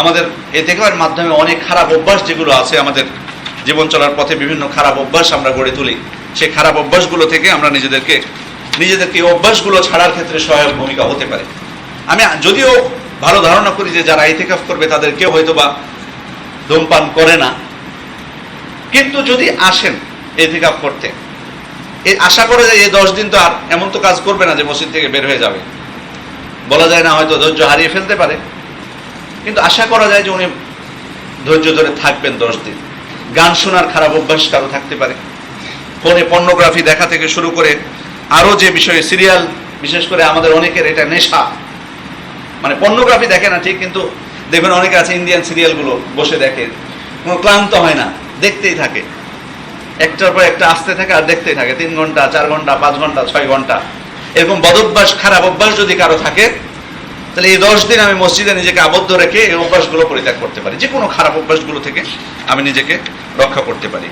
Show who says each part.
Speaker 1: আমাদের ইতিকাফের মাধ্যমে অনেক খারাপ অভ্যাস যেগুলো আছে আমাদের জীবন চলার পথে বিভিন্ন খারাপ অভ্যাস আমরা গড়ে তুলি, সেই খারাপ অভ্যাসগুলো থেকে আমরা নিজেদেরকে এই অভ্যাসগুলো ছাড়ার ক্ষেত্রে সহায়ক ভূমিকা হতে পারে। আমি যদিও ভালো ধারণা করি যে যারা ইতিকাফ করবে তাদের কেউ হয়তো বা ধূমপান করে না, কিন্তু যদি আসেন ইতিকাফ করতে, এই আশা করে যে এই 10 দিন তো আর এমন তো কাজ করবে না যে মসজিদ থেকে বের হয়ে যাবে, বলা যায় না, হয়তো ধৈর্য হারিয়ে ফেলতে পারে, কিন্তু আশা করা যায় যে উনি ধৈর্য ধরে থাকবেন 10 দিন। গান শোনার খারাপ অভ্যাস কারো থাকতে পারে, ফোনে পর্নোগ্রাফি দেখা থেকে শুরু করে আরো যে বিষয়ে, সিরিয়াল, বিশেষ করে আমাদের অনেকের এটা নেশা, মানে পর্নোগ্রাফি দেখে না ঠিক, কিন্তু দেখবেন অনেকে আছে ইন্ডিয়ান সিরিয়ালগুলো বসে দেখে, কোনো ক্লান্ত হয় না, দেখতেই থাকে, একটার পর একটা আসতে থাকে আর দেখতেই থাকে, 3 ঘন্টা 4 ঘন্টা 5 ঘন্টা 6 ঘন্টা। এরকম বদভ্যাস, খারাপ অভ্যাস যদি কারো থাকে, তাহলে এই 10 দিন আমি মসজিদে নিজেকে আবদ্ধ রেখে এই অভ্যাসগুলো পরিত্যাগ করতে পারি, যে কোনো খারাপ অভ্যাসগুলো থেকে আমি নিজেকে রক্ষা করতে পারি।